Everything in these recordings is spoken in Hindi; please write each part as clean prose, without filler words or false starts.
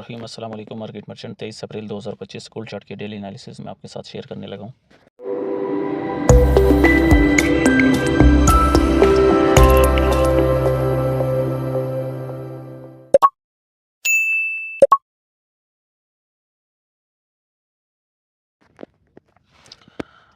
रहीम अस्सलाम वालेकुम। मार्केट मर्चेंट 23 अप्रैल 2025 गोल्ड चार्ट के डेली एनालिसिस में आपके साथ शेयर करने लगा हूँ।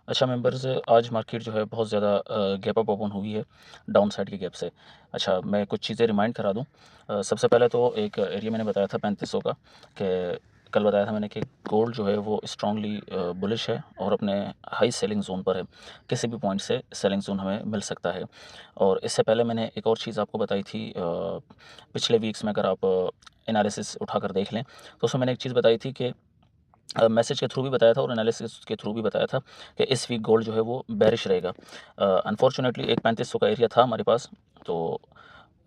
अच्छा मेंबर्स, आज मार्केट जो है बहुत ज़्यादा गैप अप ओपन हुई है डाउन साइड के गैप से। अच्छा, मैं कुछ चीज़ें रिमाइंड करा दूँ। सबसे पहले तो एक एरिया मैंने बताया था 3500 का, कि कल बताया था मैंने कि गोल्ड जो है वो स्ट्रांगली बुलिश है और अपने हाई सेलिंग जोन पर है। किसी भी पॉइंट से सेलिंग जोन हमें मिल सकता है। और इससे पहले मैंने एक और चीज़ आपको बताई थी, पिछले वीक्स में अगर आप एनालिसिस उठाकर देख लें तो उसमें मैंने एक चीज़ बताई थी कि मैसेज के थ्रू भी बताया था और एनालिसिस के थ्रू भी बताया था कि इस वीक गोल्ड जो है वो बेरिश रहेगा। अनफॉर्चुनेटली एक 3500 का एरिया था हमारे पास, तो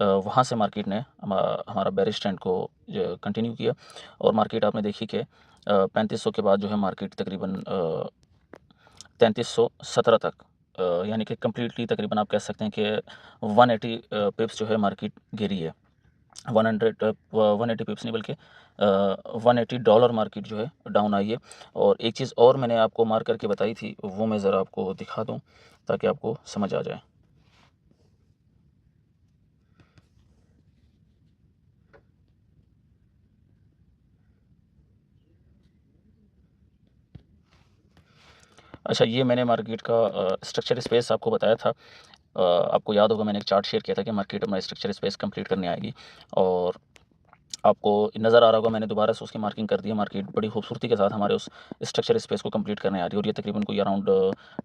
वहाँ से मार्केट ने हमारा बेरिश ट्रेंड को कंटिन्यू किया और मार्केट आपने देखी कि 3500 के बाद जो है मार्केट तकरीबन 3317 तक, यानी कि कम्प्लीटली तकरीबन आप कह सकते हैं कि 180 पिप्स जो है मार्केट गिरी है। 180 पिप्स नहीं बल्कि $180 मार्केट जो है डाउन आई है। और एक चीज़ और मैंने आपको मार्क करके बताई थी, वो मैं ज़रा आपको दिखा दूँ ताकि आपको समझ आ जाए। अच्छा, ये मैंने मार्केट का स्ट्रक्चर स्पेस आपको बताया था। आपको याद होगा मैंने एक चार्ट शेयर किया था कि मार्केट अपना स्ट्रक्चर स्पेस कंप्लीट करने आएगी और आपको नज़र आ रहा होगा मैंने दोबारा से उसकी मार्किंग कर दी है। मार्केट बड़ी खूबसूरती के साथ हमारे उस स्ट्रक्चर स्पेस को कंप्लीट करने आ रही है और ये तकरीबन कोई अराउंड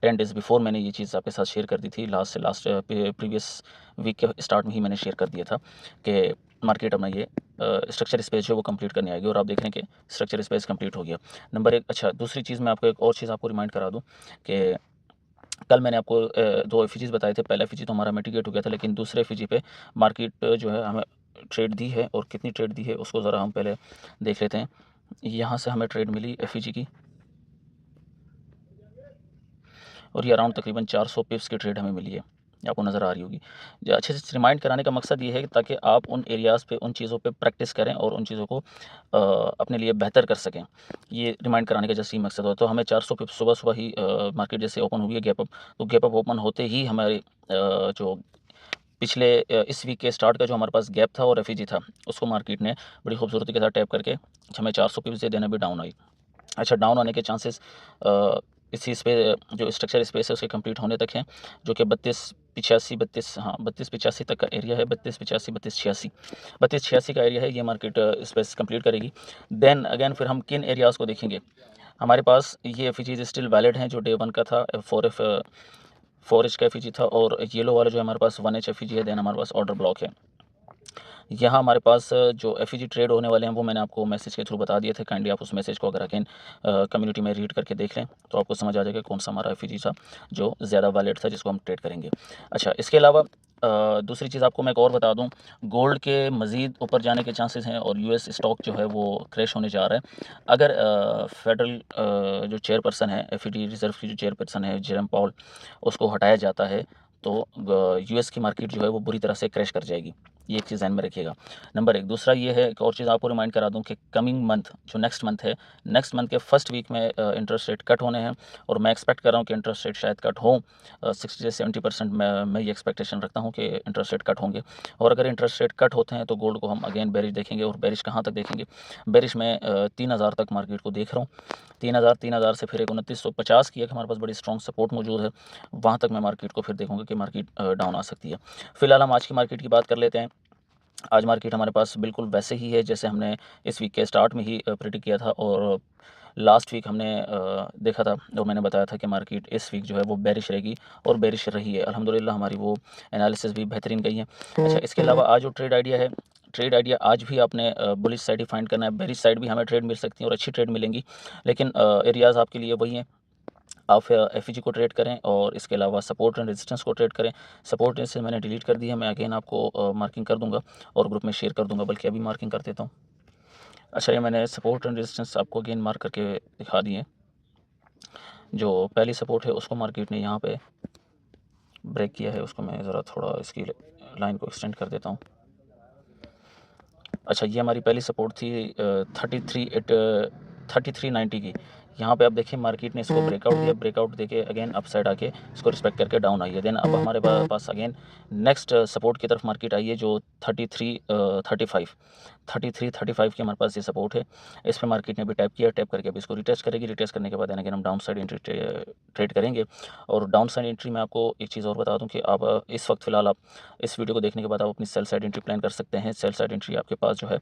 10 डेज़ बिफोर मैंने ये चीज़ आपके साथ शेयर कर दी थी। लास्ट प्रीवियस वीक के स्टार्ट में ही मैंने शेयर कर दिया था कि मार्केट अपना ये स्ट्रक्चर स्पेस जो है वो कंप्लीट करने आएगी और आप देख रहे हैं कि स्ट्रक्चर स्पेस कंप्लीट हो गया। नंबर एक। अच्छा, दूसरी चीज़ मैं आपको एक और चीज़ आपको रिमाइंड करा दूँ कि कल मैंने आपको 2 एफईजीज़ बताए थे। पहला एफईजी तो हमारा मिटिगेट हो गया था, लेकिन दूसरे एफईजी पे मार्केट जो है हमें ट्रेड दी है और कितनी ट्रेड दी है उसको ज़रा हम पहले देख लेते हैं। यहाँ से हमें ट्रेड मिली एफईजी की और ये अराउंड तकरीबन 400 पिप्स की ट्रेड हमें मिली है, ये आपको नज़र आ रही होगी। जो अच्छे से रिमाइंड कराने का मकसद ये है कि ताकि आप उन एरियाज़ पे, उन चीज़ों पे प्रैक्टिस करें और उन चीज़ों को अपने लिए बेहतर कर सकें। ये रिमाइंड कराने का जैसे ही मकसद हो, तो हमें 400 पिप्स सुबह-सुबह ही मार्केट जैसे ओपन हुई है गैप अप, तो गैप अप ओपन होते ही हमारे जो पिछले इस वीक के स्टार्ट का जो हमारे पास गैप था और एफईजी था, उसको मार्केट ने बड़ी खूबसूरती के साथ टैप करके हमें 400 पिप्स दे देना भी डाउन आई। अच्छा, डाउन आने के चांसेस इस चीज़ पे जो स्ट्रक्चर स्पेस है उसके कंप्लीट होने तक हैं, जो कि 32-85 तक का एरिया है। 32-85, 32-86, 32-86 का एरिया है, ये मार्केट स्पेस कंप्लीट करेगी। देन अगेन फिर हम किन एरियाज़ को देखेंगे। हमारे पास ये एफईजीज स्टिल वैलिड हैं जो डे 1 का था। 4H का एफईजी था और येलो वाला जो हमारे पास 1H एफईजी है। देन हमारे पास ऑर्डर ब्लॉक है। यहाँ हमारे पास जो एफईजी ट्रेड होने वाले हैं वो मैंने आपको मैसेज के थ्रू बता दिए थे। काइंडली आप उस मैसेज को अगर अगेन कम्युनिटी में रीड करके देख लें तो आपको समझ आ जाएगा कौन सा हमारा एफईजी था जो ज़्यादा वैलिड था, जिसको हम ट्रेड करेंगे। अच्छा, इसके अलावा दूसरी चीज़ आपको मैं एक और बता दूं, गोल्ड के मज़ीद ऊपर जाने के चांसेस हैं और यूएस स्टॉक जो है वो क्रैश होने जा रहा है। अगर फेडरल जो चेयरपर्सन है, एफईडी रिज़र्व की जो चेयरपर्सन है जेरम पाउल, उसको हटाया जाता है तो यूएस की मार्केट जो है वो बुरी तरह से क्रैश कर जाएगी। ये एक चीज़ ध्यान में रखिएगा, नंबर एक। दूसरा ये है, एक और चीज़ आपको रिमाइंड करा दूं कि कमिंग मंथ जो नेक्स्ट मंथ है, नेक्स्ट मंथ के फर्स्ट वीक में इंटरेस्ट रेट कट होने हैं और मैं एक्सपेक्ट कर रहा हूँ कि इंटरेस्ट रेट शायद कट हों। 60 से 70% मैं ये एक्सपेक्टेशन रखता हूँ कि इंटरेस्ट रेट कट होंगे। और अगर इंटरेस्ट रेट कट होते हैं तो गोल्ड को हम अगेन बेरिश देखेंगे। और बेरिश कहाँ तक देखेंगे? बेरिश में 3000 तक मार्केट को देख रहा हूँ। 3000 से फिर एक 2950 की एक हमारे पास बड़ी स्ट्रॉन्ग सपोर्ट मौजूद है, वहाँ तक मैं मार्केट को फिर देखूँगा कि मार्केट डाउन आ सकती है। फिलहाल हम आज की मार्केट की बात कर लेते हैं। आज मार्केट हमारे पास बिल्कुल वैसे ही है जैसे हमने इस वीक के स्टार्ट में ही प्रेडिक्ट किया था और लास्ट वीक हमने देखा था और मैंने बताया था कि मार्केट इस वीक जो है वो बेरिश रहेगी और बेरिश रही है। अल्हम्दुलिल्लाह हमारी वो एनालिसिस भी बेहतरीन गई है। अच्छा, इसके अलावा आज जो ट्रेड आइडिया है, ट्रेड आइडिया आज भी आपने बुलिश साइड ही फाइंड करना है। बेरिश साइड भी हमें ट्रेड मिल सकती है और अच्छी ट्रेड मिलेंगी, लेकिन एरियाज़ आपके लिए वही हैं। आप एफईजी को ट्रेड करें और इसके अलावा सपोर्ट एंड रेजिस्टेंस को ट्रेड करें। सपोर्ट रेजिस्टेंस मैंने डिलीट कर दी है, मैं अगेन आपको मार्किंग कर दूंगा और ग्रुप में शेयर कर दूंगा, बल्कि अभी मार्किंग कर देता हूँ। अच्छा, ये मैंने सपोर्ट एंड रेजिस्टेंस आपको अगेन मार्क करके दिखा दिए। जो पहली सपोर्ट है उसको मार्केट ने यहाँ पे ब्रेक किया है, उसको मैं ज़रा थोड़ा इसकी लाइन को एक्सटेंड कर देता हूँ। अच्छा, ये हमारी पहली सपोर्ट थी 3390 की। यहाँ पे आप देखिए मार्केट ने इसको ब्रेकआउट दिया, ब्रेकआउट देके अगेन अप साइड आके इसको रिस्पेक्ट करके डाउन आई है। देन अब हमारे पास अगेन नेक्स्ट सपोर्ट की तरफ मार्केट आई है जो 3335 की हमारे पास ये सपोर्ट है। इस पर मार्केट ने भी टैप किया, टैप करके अब इसको रिटेस्ट करेगी। रिटेस्ट करने के बाद अगेन हम डाउन साइड एंट्री ट्रेड करेंगे। और डाउन साइड एंट्री में आपको एक चीज़ और बता दूं कि आप इस वक्त फ़िलहाल आप इस वीडियो को देखने के बाद आप अपनी सेल साइड एंट्री प्लान कर सकते हैं। सेल साइड एंट्री आपके पास जो है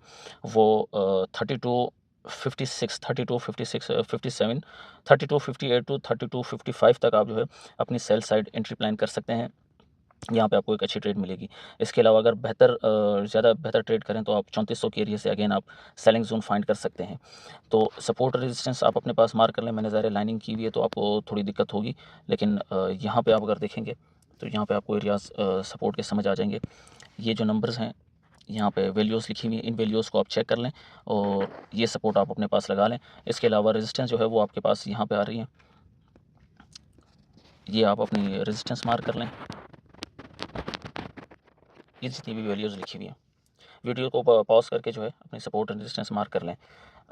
वो 3256 3256 57 3258 टू 3255 तक आप जो है अपनी सेल साइड एंट्री प्लान कर सकते हैं। यहाँ पे आपको एक अच्छी ट्रेड मिलेगी। इसके अलावा अगर ज़्यादा बेहतर ट्रेड करें तो आप 3400 के एरिया से अगेन आप सेलिंग जोन फाइंड कर सकते हैं। तो सपोर्ट रेजिस्टेंस आप अपने पास मार्क कर लें। मैंने ज़ाहिर लाइनिंग की हुई है तो आपको थोड़ी दिक्कत होगी, लेकिन यहाँ पे आप अगर देखेंगे तो यहाँ पे आपको एरियाज सपोर्ट के समझ आ जाएंगे। ये जो नंबर्स हैं यहाँ पे वैल्यूज़ लिखी हुई हैं, इन वैल्यूज़ को आप चेक कर लें और ये सपोर्ट आप अपने पास लगा लें। इसके अलावा रेजिस्टेंस जो है वो आपके पास यहाँ पे आ रही है, ये आप अपनी रेजिस्टेंस मार्क कर लें। ये जितनी भी वैल्यूज़ लिखी हुई हैं, वीडियो को पॉज करके जो है अपनी सपोर्ट एंड रेजिस्टेंस मार्क कर लें।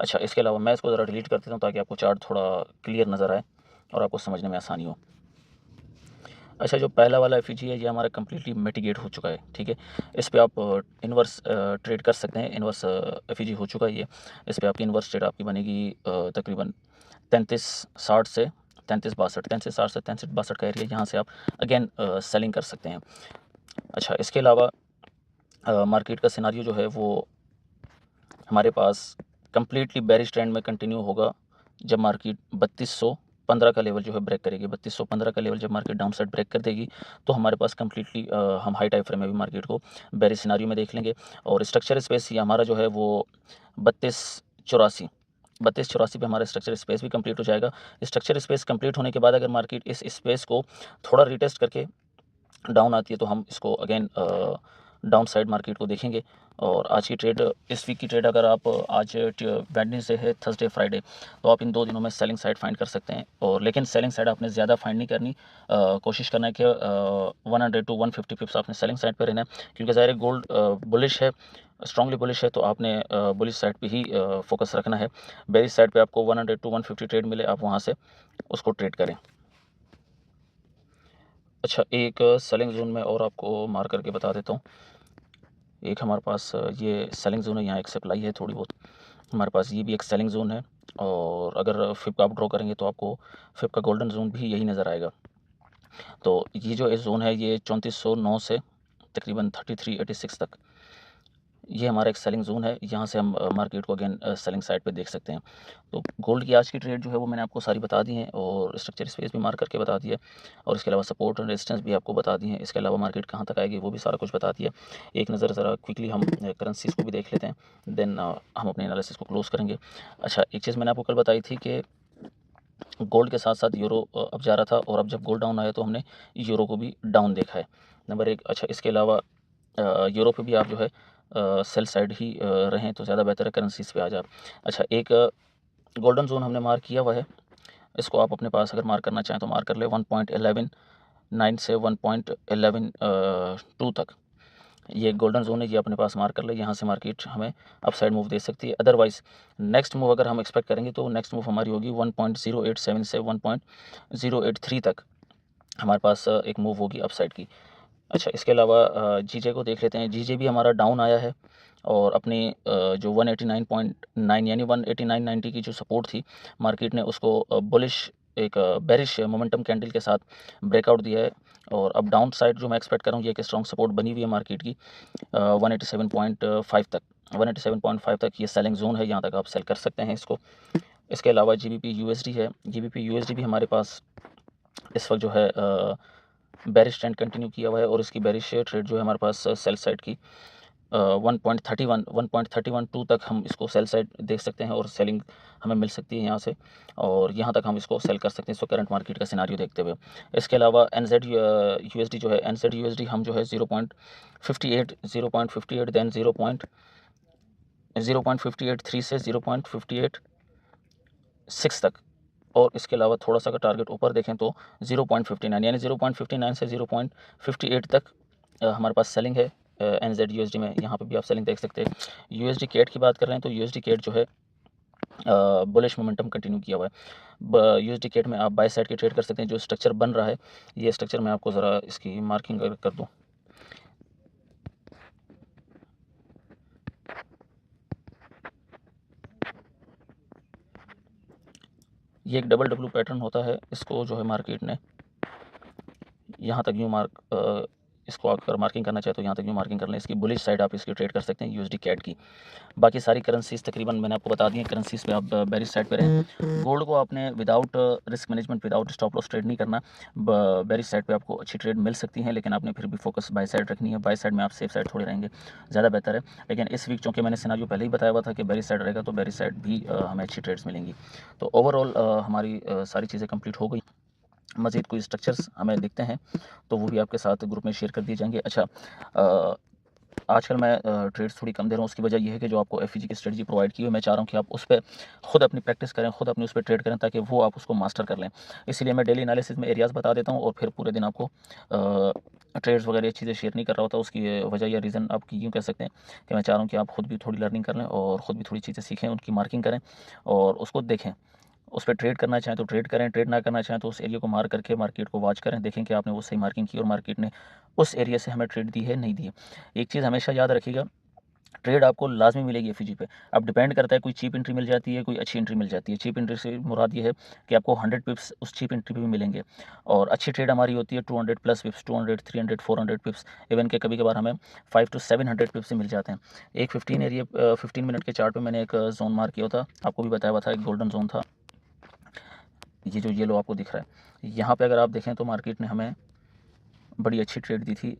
अच्छा, इसके अलावा मैं इसको ज़रा डिलीट कर देता हूँ ताकि आपको चार्ट थोड़ा क्लियर नज़र आए और आपको समझने में आसानी हो। अच्छा, जो पहला वाला एफईजी है ये हमारा कम्प्लीटली मिटिगेट हो चुका है, ठीक है। इस पे आप इन्वर्स ट्रेड कर सकते हैं। इन्वर्स एफईजी हो चुका है ये। इस पे आपकी इन्वर्स ट्रेड आपकी बनेगी तकरीबन 3360 से 3362, 3360 से 3362 का एरिया, यहाँ से आप अगेन सेलिंग कर सकते हैं। अच्छा, इसके अलावा मार्केट का सिनारियो जो है वो हमारे पास कम्प्लीटली बेरिश ट्रेंड में कंटिन्यू होगा जब मार्केट 3215 का लेवल जो है ब्रेक करेगी। 3215 का लेवल जब मार्केट डाउन साइड ब्रेक कर देगी तो हमारे पास कम्प्लीटली हम हाई टाइम फ्रेम में भी मार्केट को बेरिश सिनारियो में देख लेंगे। और स्ट्रक्चर स्पेस ये हमारा जो है वो 3284 पे हमारा स्ट्रक्चर स्पेस भी कंप्लीट हो जाएगा। स्ट्रक्चर स्पेस कंप्लीट होने के बाद अगर मार्केट इस स्पेस को थोड़ा रिटेस्ट करके डाउन आती है तो हम इसको अगेन डाउन साइड मार्केट को देखेंगे। और आज की ट्रेड, इस वीक की ट्रेड अगर आप आज वेडनेसडे है, थर्सडे, फ्राइडे, तो आप इन 2 दिनों में सेलिंग साइड फाइंड कर सकते हैं। और लेकिन सेलिंग साइड आपने ज़्यादा फाइंड नहीं करनी, कोशिश करना है कि 100 टू 150 पिप्स आपने सेलिंग साइड पे रहना है, क्योंकि ज़ाहिर है गोल्ड बुलिश है, स्ट्रांगली बुलिश है, तो आपने बुलिश साइड पे ही फोकस रखना है। बेरिश साइड पे आपको 100 टू 150 ट्रेड मिले, आप वहाँ से उसको ट्रेड करें। अच्छा, एक सेलिंग जोन में और आपको मार्क करके बता देता हूँ। एक हमारे पास ये सेलिंग जोन है, यहाँ एक सप्लाई है थोड़ी बहुत, हमारे पास ये भी एक सेलिंग जोन है। और अगर फिप का आप ड्रॉ करेंगे तो आपको फिप का गोल्डन जोन भी यही नज़र आएगा। तो ये जो जोन है ये 3409 से तकरीबन 3386 तक ये हमारा एक सेलिंग जोन है। यहाँ से हम मार्केट को अगेन सेलिंग साइड पे देख सकते हैं। तो गोल्ड की आज की ट्रेड जो है वो मैंने आपको सारी बता दी है और स्ट्रक्चर स्पेस भी मार्क करके बता दिया, और इसके अलावा सपोर्ट और रेजिस्टेंस भी आपको बता दी है। इसके अलावा मार्केट कहाँ तक आएगी वो भी सारा कुछ बता दिया। एक नज़र ज़रा क्विकली हम करेंसीज़ को भी देख लेते हैं, देन हम अपने एनालिसिस को क्लोज़ करेंगे। अच्छा, एक चीज़ मैंने आपको कल बताई थी कि गोल्ड के साथ साथ यूरो अब जा रहा था, और अब जब गोल्ड डाउन आया तो हमने यूरो को भी डाउन देखा है, नंबर 1। अच्छा, इसके अलावा यूरो पे भी आप जो है सेल साइड ही रहें तो ज़्यादा बेहतर है, करेंसीज़ पे आ जाए। अच्छा, एक गोल्डन जोन हमने मार्क किया हुआ है, इसको आप अपने पास अगर मार्क करना चाहें तो मार्क कर ले। 1.119 से 1.112 तक ये गोल्डन जोन है, ये अपने पास मार्क कर ले। यहाँ से मार्केट हमें अप साइड मूव दे सकती है। अदरवाइज़ नेक्स्ट मूव अगर हम एक्सपेक्ट करेंगे तो नेक्स्ट मूव हमारी होगी 1.087 से 1.083 तक हमारे पास एक मूव होगी अप साइड की। अच्छा, इसके अलावा जीजे को देख लेते हैं। जीजे भी हमारा डाउन आया है और अपनी जो 189.9 यानी 189.90 की जो सपोर्ट थी, मार्केट ने उसको बुलिश एक बेरिश मोमेंटम कैंडल के साथ ब्रेकआउट दिया है। और अब डाउन साइड जो मैं एक्सपेक्ट कर रहा हूँ, ये एक स्ट्रॉन्ग सपोर्ट बनी हुई है मार्केट की 187.5 तक। 187.5 तक ये सेलिंग जोन है, यहाँ तक आप सेल कर सकते हैं इसको। इसके अलावा जीबीपी यूएसडी है, जीबीपी यूएसडी भी हमारे पास इस वक्त जो है बेरिश ट्रेंड कंटिन्यू किया हुआ है, और इसकी बेरिश ट्रेड जो है हमारे पास सेल साइड की 1.31 तक हम इसको सेल साइड देख सकते हैं, और सेलिंग हमें मिल सकती है यहाँ से, और यहाँ तक हम इसको सेल कर सकते हैं इसको करंट मार्केट का सिनारियो देखते हुए। इसके अलावा एनजेड यूएसडी जो है, एनजेड यूएसडी हम जो है 0.58 देन 0.058 से 0.586 तक, और इसके अलावा थोड़ा सा अगर टारगेट ऊपर देखें तो 0.59 यानी 0.59 से 0.58 तक हमारे पास सेलिंग है। NZ USD में यहाँ पे भी आप सेलिंग देख सकते हैं। USD कैट की बात कर रहे हैं तो USD कैट जो है बुलिश मोमेंटम कंटिन्यू किया हुआ है। USD कैट में आप बाय साइड के ट्रेड कर सकते हैं। जो स्ट्रक्चर बन रहा है, ये स्ट्रक्चर मैं आपको ज़रा इसकी मार्किंग कर दूँ। ये एक डबल डब्ल्यू पैटर्न होता है। इसको जो है मार्केट ने यहाँ तक यूँ इसको अगर मार्किंग करना चाहे तो यहाँ तक यूँ मार्किंग कर लें। इसकी बुलिश साइड आप इसकी ट्रेड कर सकते हैं USD कैट की। बाकी सारी करेंसीज तकरीबन मैंने आपको बता दी हैं। करेंसीज पे आप बेरिश साइड पे रहें। गोल्ड को आपने without risk management, without stop loss trade नहीं करना। बेरिश साइड पे आपको अच्छी ट्रेड मिल सकती है, लेकिन आपने फिर भी फोकस बाय साइड रखनी है। बाय साइड में आप सेफ साइड थोड़े रहेंगे, ज़्यादा बेहतर है। लेकिन इस वीक चूँकि मैंने सिनारियो पहले ही बताया हुआ था कि बेरिश साइड रहेगा, तो बेरिश साइड भी हमें अच्छी ट्रेड्स मिलेंगी। तो ओवरऑल हमारी सारी चीज़ें कंप्लीट हो गई। मज़ीद कोई स्ट्रक्चर्स हमें दिखते हैं तो वो भी आपके साथ ग्रुप में शेयर कर दिए जाएंगे। अच्छा, आजकल मैं ट्रेड्स थोड़ी कम दे रहा हूँ। उसकी वजह ये है कि जो आपको FEG की स्ट्रेटजी प्रोवाइड की है, मैं चाह रहा हूँ कि आप उस पर खुद अपनी प्रैक्टिस करें, खुद अपनी उस पर ट्रेड करें, ताकि वो आप उसको मास्टर कर लें। इसीलिए मैं डेली एनालिसिस में एरियाज़ बता देता हूँ और फिर पूरे दिन आपको ट्रेड्स वगैरह ये चीज़ें शेयर नहीं कर रहा होता। उसकी वजह या रीज़न आप यूँ कह सकते हैं कि मैं चाह रहा हूँ कि आप खुद भी थोड़ी लर्निंग कर लें और ख़ुद भी थोड़ी चीज़ें सीखें, उनकी मार्किंग करें और उसको देखें। उस पर ट्रेड करना चाहें तो ट्रेड करें, ट्रेड ना करना चाहें तो उस एरिया को मार्क करके मार्केट को वॉच करें, देखें कि आपने वो सही मार्किंग की और मार्केट ने उस एरिया से हमें ट्रेड दी है, नहीं दी है। एक चीज़ हमेशा याद रखिएगा, ट्रेड आपको लाजमी मिलेगी FEG पे। अब डिपेंड करता है, कोई चीप एंट्री मिल जाती है, कोई अच्छी एंट्री मिल जाती है। चीप एंट्री से मुराद ये है कि आपको 100 पिप्स उस चीप एंट्री पे भी मिलेंगे, और अच्छी ट्रेड हमारी होती है 200 प्लस पिप्स, 200, 300, 400 पिप्स, इवन के कभी कभार हमें 500 to 700 पिप्स से मिल जाते हैं। एक 15 मिनट के चार्ट पे मैंने एक जोन मार्क किया था, आपको भी बताया हुआ था, एक गोल्डन जोन था। ये जो येलो आपको दिख रहा है, यहाँ पे अगर आप देखें तो मार्केट ने हमें बड़ी अच्छी ट्रेड दी थी।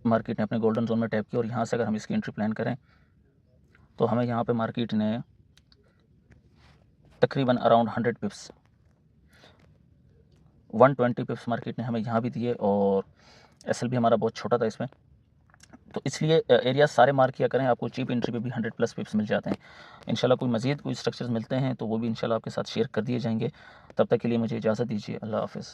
मार्केट ने अपने गोल्डन जोन में टैप किया और यहाँ से अगर हम इसकी एंट्री प्लान करें तो हमें यहाँ पे मार्केट ने तकरीबन अराउंड 100 पिप्स, 120 पिप्स मार्केट ने हमें यहाँ भी दिए, और SL भी हमारा बहुत छोटा था इसमें। तो इसलिए एरिया सारे मार्क किया करें, आपको चीप एंट्री पे भी 100 प्लस पिप्स मिल जाते हैं। इंशाल्लाह कोई मज़ीद कोई स्ट्रक्चर्स मिलते हैं तो वो भी इंशाल्लाह आपके साथ शेयर कर दिए जाएंगे। तब तक के लिए मुझे इजाज़त दीजिए। अल्लाह हाफ़िज़।